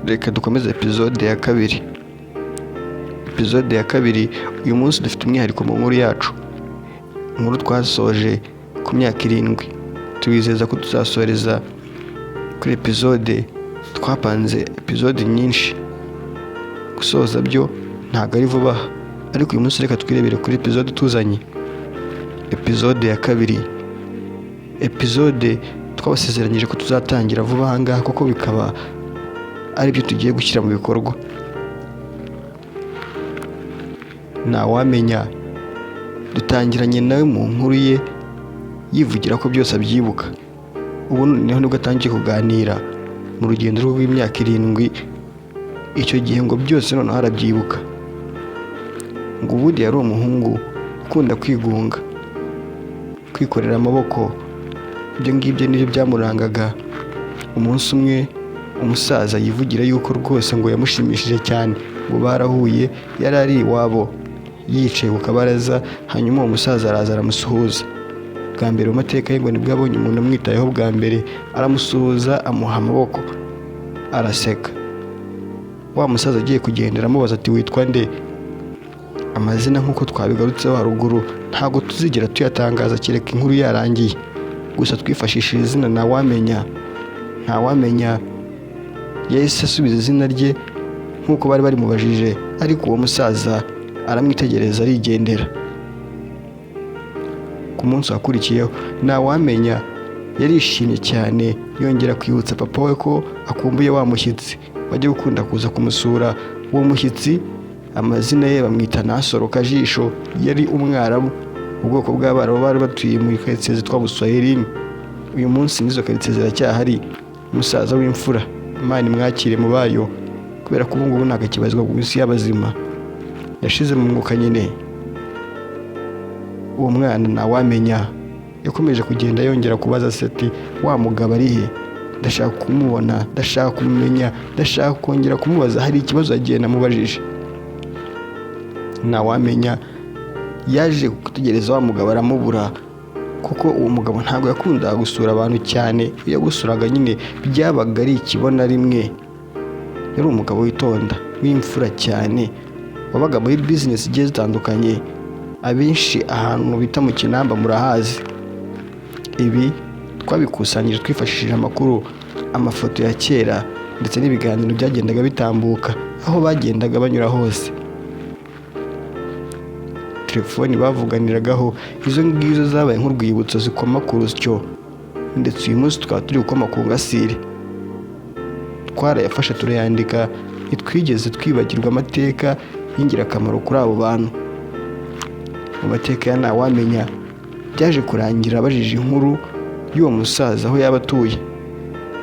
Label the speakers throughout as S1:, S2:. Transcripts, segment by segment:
S1: Reka dukomeze episode ya kabiri. Episode ya kabiri, uyu munsi dufite umwihariko mu nkuru yacu. Inkuru twasoje ku myaka 7. Tubizeza ko tuzasoreza kuri episode twapanze episode nyinshi. Gusoza byo ntabwo ari vuba, ariko uyu munsi reka twirebere kuri episode tuzanye. Episode ya kabiri. Episode twabasezeranyije ko tuzatangira vuba ahangaha, kuko bikaba ari byo tugiye gushyira mu bikorwa. Ntawamenya dutangiranye nawe mu nkuru ye yivugira ko byose abyibuka. Ubu niho nibwo atangiye kuganira mu rugendo rw'imyaka 7. Icyo gihe ngo byose noneho arabyibuka. Ngo ubundi yari umuhungu ukunda kwigunga, kwikorera amaboko. Ibyo ngibyo nibyo byamurangaga. Umunsi umwe umusaza yivugira yuko rwose ngo yamushimishije cyane. Ngo barahuye, yari ari iwabo yicaye ku kabaraza, hanyuma uwo musaza araza aramusuhuza. Bwa mbere mu mateka ye ngo nibwo abonye umuntu amwitayeho bwa mbere, aramusuhuza amuha amaboko araseka. Wa musaza agiye kugendera amubaza ati witwa nde? Amazina nk'uko twabigarutseho haruguru ntabwo tuzigera tuyatangaza kereka inkuru yarangiye. Gusa twifashishije izina Ntawamenya. Ntawamenya yahise asubiza izina rye nk'uko bari barimubajije, ariko uwo musaza aramwitegereza arigendera. Ku munsi wakurikiyeho Ntawamenya yarishimye cyane, yongera kwibutsa papa we ko akumbuye wa mushyitsi wajya gukunda kuza kumusura. Uwo mushyitsi amazina ye bamwita Nasoro Kajisho, yari umwarabu, ubwoko bw'Abarabu bari batuye muri karitsiye zitwa Buswahili. Uyu munsi nizo karitsiye ziracyahari. Umusaza w'imfura, Imana imwakire mu bayo, kubera ko ubu ngubu ntabwo akibazwa ku isi y'abazima, yashize mu mwuka nyine. Uwo mwana Ntawamenya yakomeje kugenda yongera kubaza se ati wa mugabo ari he? Ndashaka kumubona, ndashaka kumumenya, ndashaka kongera kumubaza, hari ikibazo yagiye namubajije. Ntawamenya yaje gutegereza wa mugabo aramubura, kuko uwo mugabo ntabwo yakundaga gusura abantu cyane. Iyo yagusuraga nyine byabaga ari ikibona rimwe. Yari umugabo witonda, w'imfura cyane, wabaga muri business zigiye zitandukanye. Abenshi ahantu bita mu Kinamba murahazi. Ibi twabikusanyije twifashishije amakuru, amafoto ya kera ndetse n'ibiganiro byagendaga bitambuka aho bagendaga banyura hose. Telefoni bavuganiragaho izo ngizo zabaye nk'urwibutso zikoma ku rusyo, ndetse uyu munsi tukaba turi gukoma ku ngasire. Twarayafashe turayandika, ntitwigeze twibagirwa amateka y'ingirakamaro kuri abo bantu. Mu mateka ya Ntawamenya byaje kurangira abajije inkuru y'uwo musaza aho yaba atuye.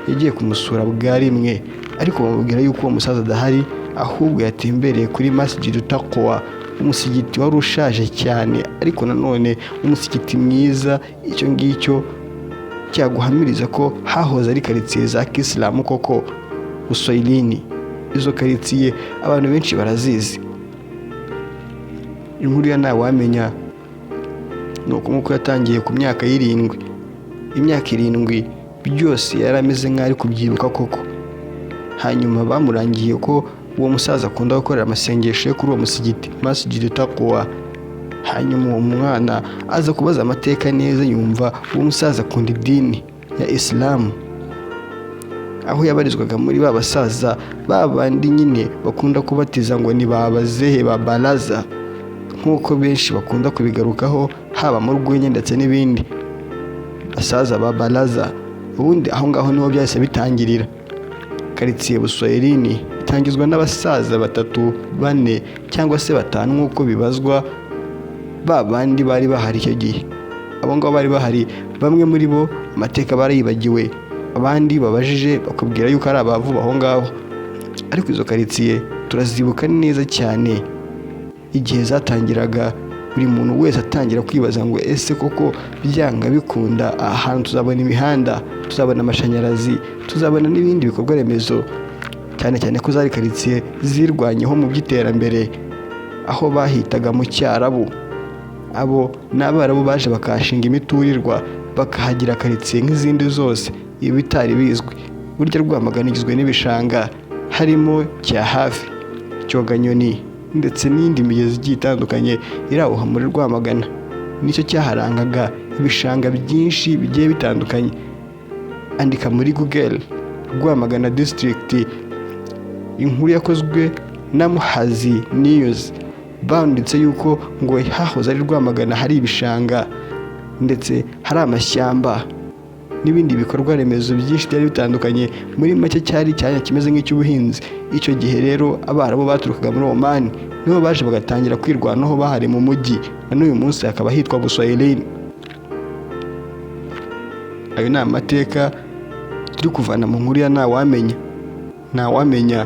S1: Yagiye kumusura bwa rimwe, ariko bamubwira yuko uwo musaza adahari, ahubwo yatembereye kuri Masjid Taqwa, umusigiti wari ushaje cyane, ariko nanone umusigiti mwiza. Icyo ngicyo cyaguhamiriza ko hahoze ari karitsiye za Kisilamu koko, Uswahilini. Izo karitsiye abantu benshi barazizi. Inkuru ya Ntawamenya nuko nk'uko yatangiye ku myaka 7. Imyaka 7 byose yari ameze nk'ari kubyibuka koko. Hanyuma bamurangiye ko uwo musaza akunda gukorera amasengesho yo kuri uwo musigiti Masjid Taqwa. Hanyuma uwo mwana aza kubaza amateka neza, yumva uwo musaza akunda idini ya Islam, aho yabarizwaga muri ba basaza babandi nyine bakunda kubatiza ngo ni babazehe ba baraza, nk'uko benshi bakunda kubigarukaho haba mu rwenya ndetse n'ibindi. Basaza ba baraza, ubundi aho ngaho niho byahise bitangirira. Karitsiye Buswahilini itangizwa n'abasaza 3, 4 cyangwa se 5 nk'uko bibazwa babandi bari bahari icyo gihe. Abo ngabo bari bahari, bamwe muri bo amateka barayibagiwe, abandi babajije bakubwira yuko ari abavuba aho ngaho. Ariko izo karitsiye turazibuka neza cyane. Igihe zatangiraga, buri muntu wese atangira kwibaza ngo ese koko byanga bikunda ahantu tuzabona imihanda, tuzabona amashanyarazi, tuzabona n'ibindi bikorwa remezo. Cyane cyane ko zari karitsiye zirwanyeho mu by'iterambere, aho bahitaga mu Cyarabu. Abo n'Abarabu baje bakashinga imiturirwa, bakahagira karitsiye nk'izindi zose. Ibi bitari bizwi. Burya Rwamagana igizwe n'ibishanga, harimo Cyahafi, Cyoganyoni ndetse n'indi migezi igiye itandukanye iri aho muri Rwamagana. Nicyo cyaharangaga ibishanga byinshi bigiye bitandukanye. Andika muri Google Rwamagana District. Inkuru yakozwe na Muhazi News banditse yuko ngo hahoze ari Rwamagana hari ibishanga ndetse hari amashyamba n'ibindi bikorwa remezo byinshi byari bitandukanye. Muri make cyari icyanya kimeze nk'icy'ubuhinzi. Icyo gihe rero Abarabu baturukaga muri Oman nibo baje bagatangira kwirwanaho bahari mu mujyi, na n'uyu munsi hakaba hitwa Buswahilini. Ayo ni amateka turi kuvana mu nkuru ya ntawamenya.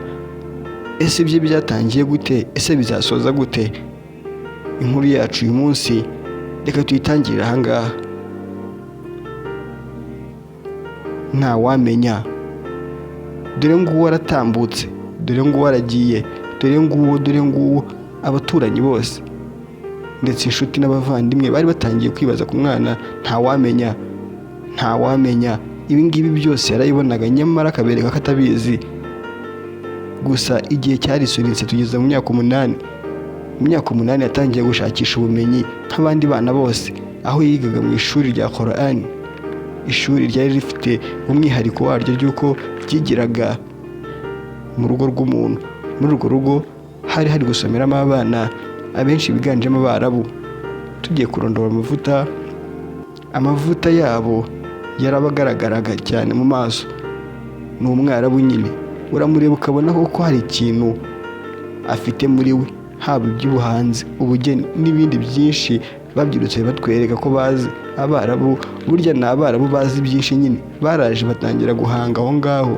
S1: Ese ibyo byatangiye gute? Ese bizasoza gute? Inkuru yacu uyu munsi reka tuyitangirire ahangaha. Ntawamenya. Dore nguwo waratambutse, dore nguwo waragiye, dore nguwo abaturanyi bose ndetse inshuti n'abavandimwe bari batangiye kwibaza ku mwana ntawamenya. Ibi ngibi byose yarayibonaga, nyamara akabereka ko atabizi. Gusa igihe cyarisunitse tugeze mu myaka 8. Mu myaka 8 yatangiye gushakisha ubumenyi nk'abandi bana bose, aho yigaga mu ishuri rya Qur'an. Ishuri ryari rifite umwihariko waryo ry'uko ryigiraga mu rugo rw'umuntu. Muri urwo rugo hari gusomeramo abana abenshi biganjemo Abarabu. Tugiye kurondora amavuta yabo yarabagaragaraga cyane mu maso. Ni Umwarabu nyine, uramureba ukabona ko hari ikintu afite muri we, haba iby'ubuhanzi, ubugeni n'ibindi byinshi. Babyirutse batwereka ko bazi. Abarabu burya ni Abarabu bazi byinshi nyine, baraje batangira guhanga aho ngaho.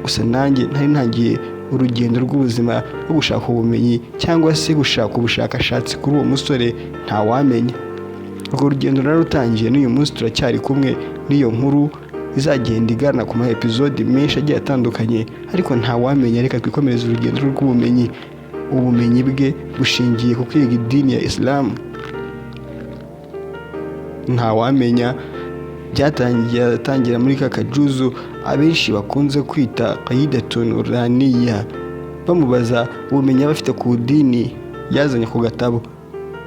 S1: Gusa nanjye ntari ntangiye urugendo rw'ubuzima rwo gushaka ubumenyi cyangwa se gushaka ubushakashatsi kuri uwo musore ntawamenya. Urwo rugendo narutangiye, n'uyu munsi turacyari kumwe n'iyo nkuru izagenda igana ku ma episode menshi agiye atandukanye. Ariko ntawamenya, reka twikomereze urugendo rw'ubumenyi. Ubumenyi bwe bushingiye ku kwiga idini ya Islam. Ntawamenya byatangira muri Kakajuzu abenshi bakunze kwita Qaidatun Uraniya. Bamubaza ubumenyi abafite ku dini yazanye ku gatabo.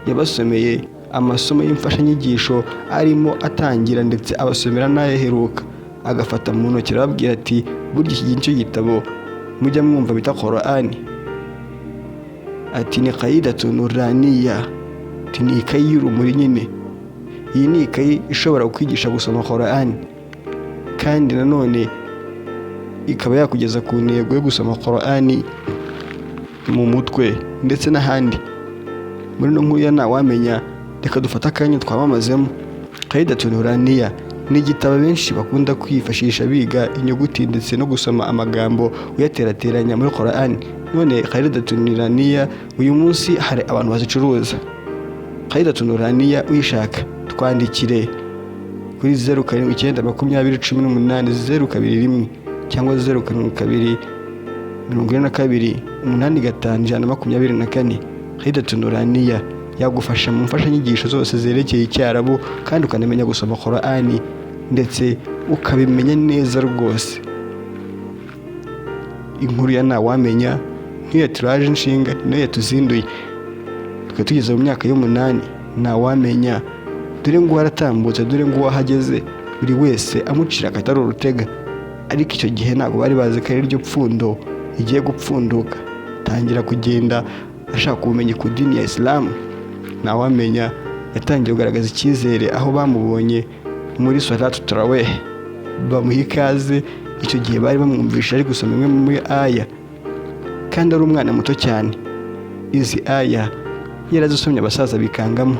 S1: Yabasomeye amasomo y'imfashanyigisho arimo atangira ndetse abasomera n'ayaheruka. Agafata mu ntoki arababwira ati burya iki nicyo gitabo mujya mwumva bita Qur'an. Ati ni Qaidatun Uraniya. Ati ni ikayi y'urumuri nyine. Iyi ni ikayi ishobora kukwigisha gusoma Qur'an, kandi nanone ikaba yakugeza ku ntego yo gusoma Qur'an mu mutwe ndetse n'ahandi. Muri no nkuru ya ntawamenya, reka dufata akanya twamamazemo. Qaidatun Uraniya ni igitabo benshi bakunda kwifashisha biga inyuguti ndetse no gusoma amagambo uyaterateranya muri Qur'an. None Qaidatun Uraniya uyu munsi hari abantu bazicuruza. Qaidatun Uraniya uyishaka twandikire kuri 0792180221 cyangwa 0722428524. Qaidatun Uraniya yagufasha mu mfashanyigisho zose zerekeye Icyarabu, kandi ukanamenya gusoma Qur'an ndetse ukabimenya neza rwose. Inkuru ya ntawamenya nk'iyo turaje inshinga niyo yatuzinduye. Tukaba tugeze mu myaka y'8. Ntawamenya, dore ngo waratambutse, dore ngo wahageze, buri wese amucira akatari urutega. Ariko icyo gihe ntabwo bari bazi ko ari ryo pfundo igiye gupfunduka. Tangira kugenda ashaka ubumenyi ku dini ya Islam. Ntawamenya yatangiye kugaragaza icyizere aho bamubonye muri Salatu Tarawih. Bamuha ikaze. Icyo gihe bari bamwumvisha ari gusoma imwe muri aya, kandi ari umwana muto cyane. Izi aya yarazisomye abasaza bikangamo.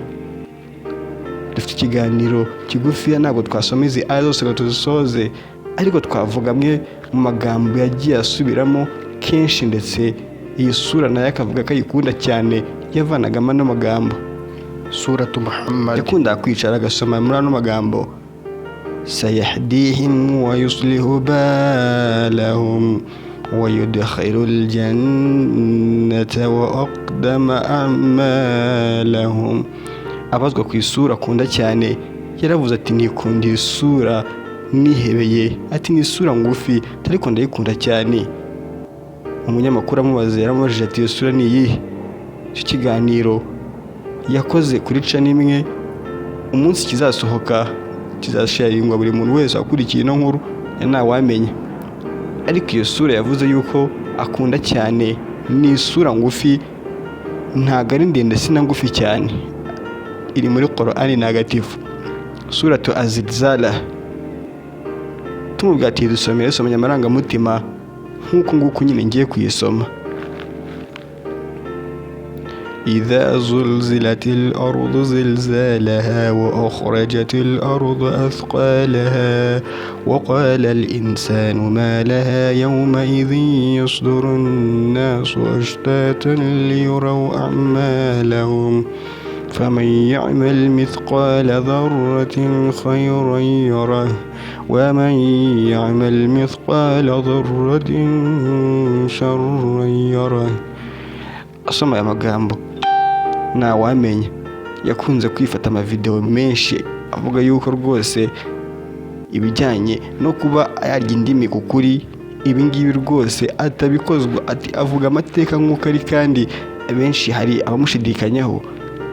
S1: Dufite ikiganiro kigufiya, ntabwo twasoma izi aya zose ngo tuzisoze, ariko twavuga amwe mu magambo yagiye asubiramo kenshi, ndetse iyi sura nayo akavuga ko ayikunda cyane, yavanagamo ano magambo. Suratu Muhammad yakunda kwicara agasoma muri ano magambo: sayahdihim wa yuslihu balahum wa yudkhilul jannata wa aqdama a'malahum. Abazwa ku isura akunda cyane, yaravuze ati nikunda isura nihebeye, ati ni isura ngufi ariko ndayikunda cyane. umunyamakuru amubaza yaramubajije ati iyo sura ni iyihe. Icyo kiganiro yakoze kuri cana imwe, umunsi kizasohoka kizasharingwa buri muntu wese wakurikiye ino nkuru ntawamenya. Ariko iyo sura yavuze yuko akunda cyane ni isura ngufi, ntabwo ari ndende sina ngufi cyane, iri muri Qur'ani ntagatifu, suratu Az-Zilzala. Tumubwira ati dusomere amarangamutima nk'uko nguko nyine ngiye kuyisoma. إذا زلزلت الأرض زلزالها وأخرجت الأرض أثقالها وقال الإنسان ما لها يومئذ يصدر الناس أشتاتا ليروا أعمالهم فمن يعمل مثقال ذرة خيرا يره ومن يعمل مثقال ذرة شرا يره. Asoma aya magambo ntawamenya. Yakunze kwifata amavideo menshi avuga yuko rwose ibijyanye no kuba yarya indimi kukuri ibi ngibi rwose atabikozwa, ati avuga amateka nk'uko ari, kandi abenshi hari abamushidikanyaho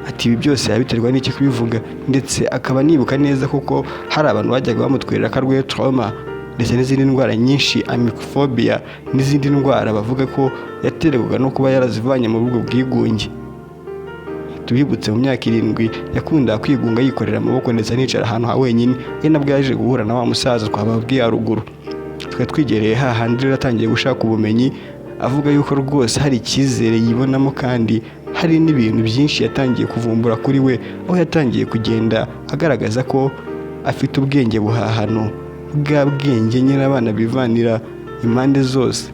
S1: ati ibi byose yabiterwa n'iki kubivuga, ndetse akaba nibuka neza kuko hari abantu bajyaga bamutwerera ko arwaye trauma ndetse n'izindi ndwara nyinshi, amicrophobia n'izindi ndwara bavuga ko yaterwaga no kuba yarazivanye mu bubwo bwigunge. Tubibutse mu myaka 7 yakundaga kwigunga yikorera amaboko ndetse anicara ahantu ha wenyine, ari nabwo yaje guhura na wa musaza twababwiye haruguru. Twigereye hahandi rero atangiye gushaka ubumenyi, avuga yuko rwose hari icyizere yibonamo kandi hari n'ibintu byinshi yatangiye kuvumbura kuri we, aho yatangiye kugenda agaragaza ko afite ubwenge buhahano, bwa bwenge nyine abana bivanira impande zose.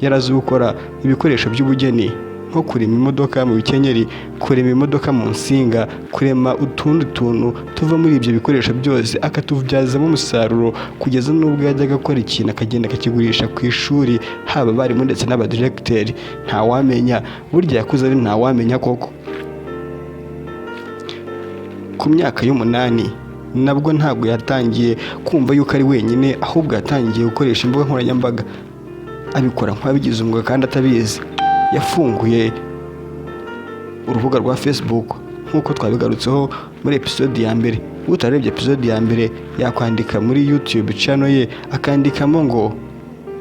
S1: Yarazi gukora ibikoresho by'ubugeni nko kurema imodoka mu bikenyeri, kurema imodoka mu nsinga, kurema utundi tuntu tuva muri ibyo bikoresho byose akatubyazamo umusaruro, kugeza n'ubwo yajyaga gukora ikintu akagenda akakigurisha ku ishuri, haba abarimu ndetse n'abadiregiteri. Ntawamenya, burya yakuze ari ntawamenya koko. Ku myaka y'8 nabwo ntabwo yatangiye kumva yuko ari wenyine, ahubwo yatangiye gukoresha imbuga nkoranyambaga, abikora nk'abigize umwuga kandi atabizi. Yafunguye urubuga rwa Facebook nk'uko twabigarutseho muri episode ya mbere. Utarebye episode ya mbere yakwandika muri YouTube channel ye akandikamo ngo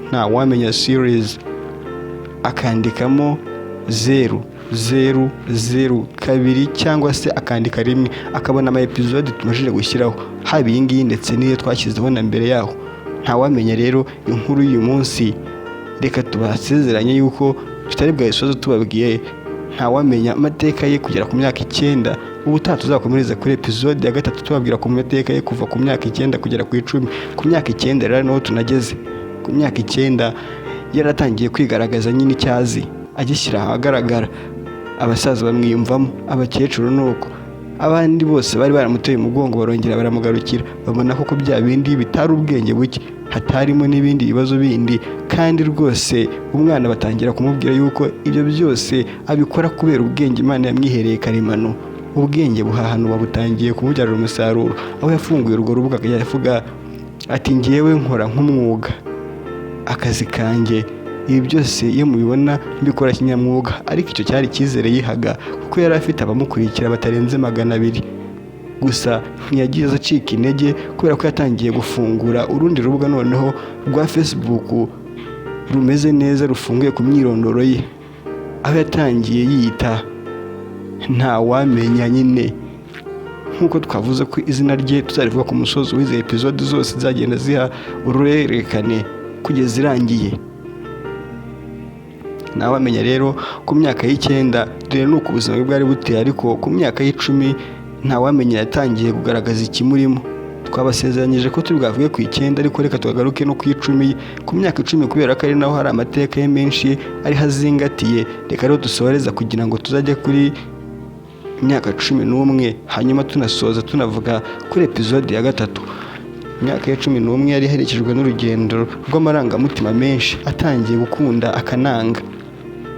S1: ntawamenya series, akandikamo 002 cyangwa se akandika rimwe, akabona ama episode tumajije gushyiraho, haba iyi ngiyi ndetse n'iyo twashyizeho na mbere yaho. Ntawamenya rero inkuru y'uyu munsi, reka tubasezeranye yuko tutari bwayisoze tubabwiye ntawamenya amateka ye kugera ku myaka 9. Ubutaha tuzakomereza kuri episode ya 3 tubabwira ku mateka ye kuva ku myaka 9 kugera ku 10. Ku myaka 9 rero niho tunageze. Ku myaka 9 yaratangiye kwigaragaza nyine icyazi, agishyira ahagaragara, abasaza bamwiyumvamo, abakecuru nuko, abandi bose bari baramuteye umugongo barongera baramugarukira, babona ko bya bindi bitari ubwenge buke, hatarimo n'ibindi bibazo bindi, kandi rwose umwana batangira kumubwira yuko ibyo byose abikora kubera ubwenge Imana yamwihereye karemano. Ubwenge buhahano babutangiye kumubyarira umusaruro, aho yafunguye urwo rubuga yavuga ati ngiyewe nkora nk'umwuga, akazi kanjye ibi byose iyo mubibona mbikora kinyamwuga. Ariko icyo cyari icyizere yihaga kuko yari afite abamukurikira batarenze 200. Gusa ntiyagize acika intege kubera ko yatangiye gufungura urundi rubuga noneho rwa Facebook rumeze neza, rufunguye ku myirondoro ye, aho yatangiye yita ntawamenya nyine, nk'uko twavuze ko izina rye tuzarivuga ku musozi w'izi episode zose zagenda ziha ururerekane kugeza irangiye. Ntawamenya rero ku myaka y'9 dore nuko ubuzima bwe bwari buteye, ariko ku myaka y'10 ntawamenya yatangiye kugaragaza ikimurimo. Twabasezeranyije ko turi bwavuge ku 9, ariko reka twagaruke no ku 10. Ku myaka 10 kubera ko ari naho hari amateka ye menshi ari hazingatiye, reka rero dusohoreza kugira ngo tuzajye kuri imyaka 11, hanyuma tunasoza tunavuga kuri episode ya 3. Imyaka ya 11 yari herekejwe n'urugendo rw'amarangamutima menshi, atangiye gukunda akananga.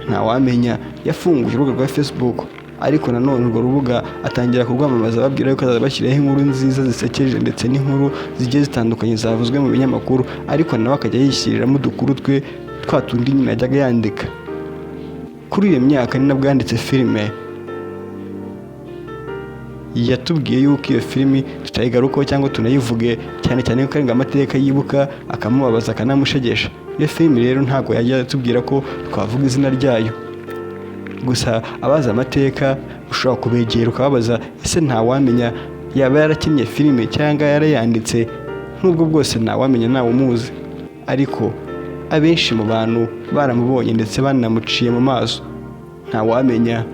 S1: Ntawamenya yafunguye urubuga rwa Facebook, ariko nanone urwo rubuga atangira kurwamamaza babwira yuko azabashyiraho inkuru nziza zisekeje ndetse n'inkuru zigiye zitandukanye zavuzwe mu binyamakuru, ariko nawe akajya yishyiriramo udukuru twe twa tundi nyine yajyaga yandika. Kuri iyo myaka ni nabwo yanditse filime. Yatubwiye yuko iyo filimi tutayigarukaho cyangwa tunayivuge, cyane cyane yuko ari amateka yibuka akamubabaza akanamushegesha. Iyo filimi rero ntabwo yajya atubwira ko twavuga izina ryayo. Gusa abazi amateka ushobora kubegera ukababaza ese ntawamenya yaba yarakinnye filime cyangwa yarayanditse, nubwo bwose ntawamenya ntawe umuzi, ariko abenshi mu bantu baramubonye ndetse banamuciye mu maso. Ntawamenya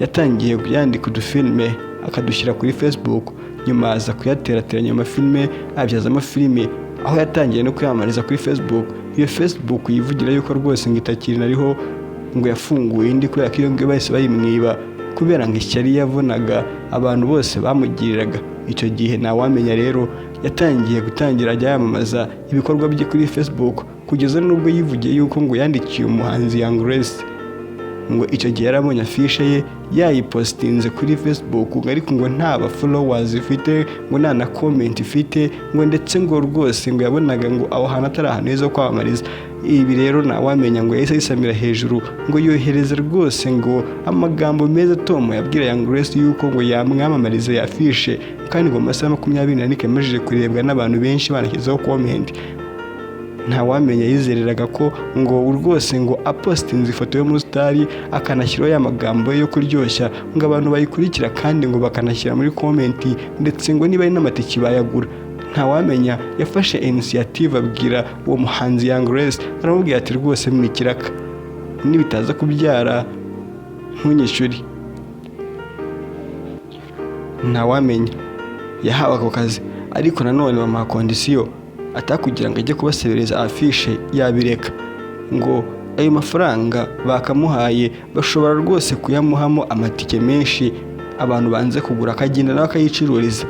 S1: yatangiye yandika udufilime akadushyira kuri Facebook, nyuma aza kuyaterateranya amafilime abyazamo filime, aho yatangiye no kwiyamamariza kuri Facebook. Iyo Facebook yivugira yuko rwose ngo itakiri nariho, ngo yafunguye indi kubera ko iyo ngiyo bahise bayimwiba kubera ngo ishyari yabonaga abantu bose bamugiriraga. Icyo gihe ntawamenya rero yatangiye gutangira ajya yamamaza ibikorwa bye kuri Facebook, kugeza n'ubwo yivugiye yuko ngo yandikiye umuhanzi Young Grace, ngo icyo gihe yarabonye afishe ye yayipostinze kuri Facebook, ariko ngo nta ba followers ifite, ngo nta na comment ifite, ngo ndetse ngo rwose ngo yabonaga ngo aho hantu atari ahantu heza kwamamariza. Ibi rero ntawamenya ngo yahise yisamira hejuru, ngo yohereze rwose ngo amagambo meza Tom yabwira Young Grace yuko ngo yamwamamarize yafishe, kandi ngo amasaha 24 kemejeje kurebwa n'abantu benshi banashyizeho comment. Ntawamenya yizereraga ko ngo rwose ngo apostinze ifoto yo musitari akanashyiraho ya magambo yo kuryoshya ngo abantu bayikurikira, kandi ngo bakanashyira muri comment, ndetse ngo niba ari n'amatiki bayagura. Ntawamenya yafashe initiative abwira uwo muhanzi Young Grace, aramubwira ati rwose mwikiraka nibitaza kubyara ntunyishyuri. Ntawamenya yahawe ako kazi, ariko nanone bamuha kondisiyo atakugira ngo ajye kubasebereza afishe yabireka, ngo ayo mafaranga bakamuhaye bashobora rwose kuyamuhamo amatike menshi abantu banze kugura, akagenda nawe akayicururiza.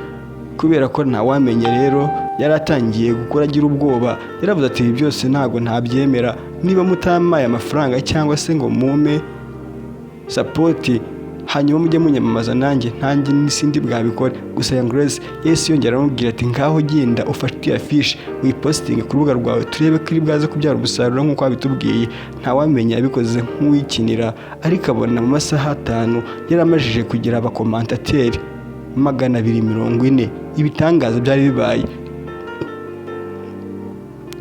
S1: Kubera ko ntawamenya rero yaratangiye gukora agira ubwoba, yaravuze ati ibi byose ntabwo ntabyemera, niba mutamaye amafaranga cyangwa se ngo mume support hanyuma mujye munyamamaza nanjye n'isindi bwabikora. Gusa Young Grace yesi yongera aramubwira ati ngaho genda ufate afishe wipostinge ku rubuga rwawe turebe ko iri bwaze kubyara umusaruro nk'uko wabitubwiye. Ntawamenya yabikoze nk'uwikinira, ariko abona mu masaha 5 yaramajije kugira abakomantateri 240. Ibitangaza byari bibaye.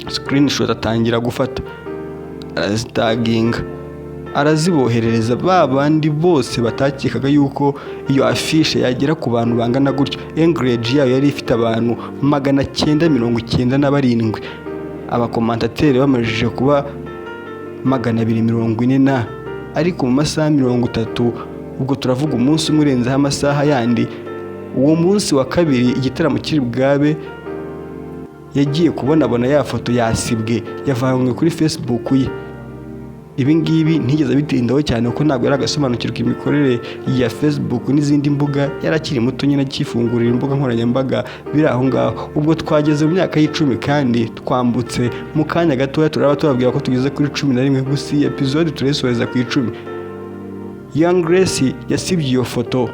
S1: Screenshot atangira gufata, arazitaginga, araziboherereza babandi bose batakekaga yuko iyo afishe yagera ku bantu bangana gutyo. Engage yayo yari ifite abantu 997. Abakomantateri bamajije kuba 240, ariko mu masaha 30, ubwo turavuga umunsi umwe urenzeho amasaha yandi. Uwo munsi wa kabiri igitaramo kiri bwabe yagiye kubonabona ya foto yasibwe yavanywe kuri Facebook ye. Ibi ngibi ntigeze bitindaho cyane kuko ntabwo yari agasobanukirwa imikorere ya Facebook n'izindi mbuga, yarakiri muto nyine akifungurira imbuga nkoranyambaga biri aho ngaho. Ubwo twageze mu myaka y'10 kandi twambutse mu kanya gatoya turaba tubabwira ko tugeze kuri 11, gusa iyi episode turesoreza ku 10. Young Grace yasibye iyo foto,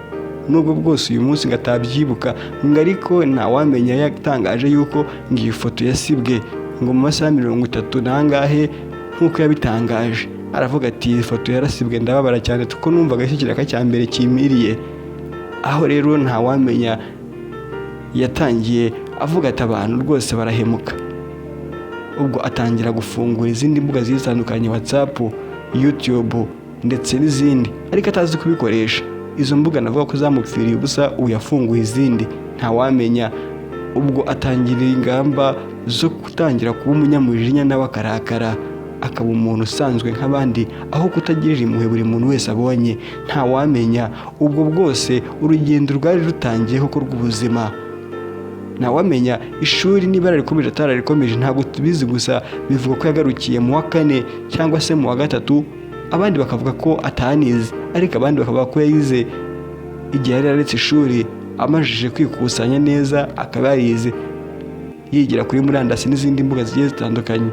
S1: nubwo bwose uyu munsi ngatabyibuka, ariko ntawamenya yatangaje yuko ngiyi foto yasibwe ngo mu masaha 30 nangahe nkuko yabitangaje. Aravuga ati iyi foto yarasibwe ndababara cyane kuko numvaga ikiraka cya mbere kimiriye. Aho rero ntawamenya yatangiye avuga ati abantu rwose barahemuka. Ubwo atangira gufungura izindi mbuga zitandukanye, WhatsApp, YouTube ndetse n'izindi, ariko atazi kubikoresha. Izo mbuga navuga ko zamupfiriye ubusa, uyafunguye izindi. Ntawamenya ubwo atangira ingamba zo gutangira kuba umunyamujinya nawe akarakara, akaba umuntu usanzwe nk'abandi, aho kutagirira impuhwe buri muntu wese abonye. Ntawamenya ubwo bwose urugendo rwari rutangiye ko rw'ubuzima. Ntawamenya ishuri niba yarikomeje atararikomeje ntabwo tubizi, gusa bivuga ko yagarukiye mu wa 4 cyangwa se mu wa 3. Abandi bakavuga ko atanize, ariko abandi bakavuga ko yayize igihe yari yaretse ishuri amajije kwikusanya neza, akaba yarize yigira kuri murandasi n'izindi mbuga zigiye zitandukanye.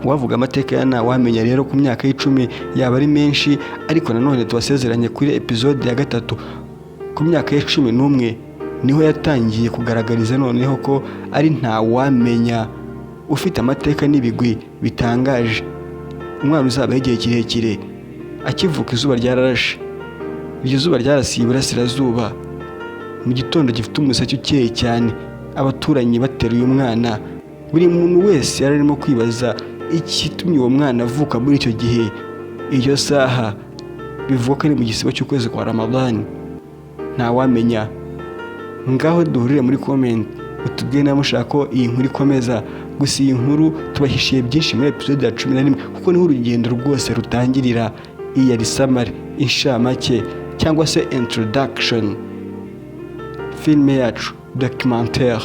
S1: Wavuga amateka ya Ntawamenya rero ku myaka y'10 yaba ari menshi, ariko nanone tubasezeranye kuri episode ya 3 ku myaka y'11 niho yatangiye kugaragariza noneho ko ari Ntawamenya ufite amateka n'ibigwi bitangaje. Umwana uzabaho igihe kirekire. Akivuka izuba ryararashe. Iryo zuba ryarasiye iburasirazuba. Mu gitondo gifite umuseke ukeye cyane, abaturanyi bateruye umwana. Buri muntu wese yari arimo kwibaza ikitumye uwo mwana avuka muri icyo gihe. Iyo saha bivuga ko ari mu gisibo cy'ukwezi kwa Ramadhan. Ntawamenya. Ngaho duhurire muri comment utubwire niba mushaka ko iyi nkuru ikomeza. Gusa iyi nkuru tubahishiye byinshi muri episode ya 11 kuko niho urugendo rwose rutangirira. Iyi yari summary, inshamake cyangwa se introduction. Filme yacu documentaire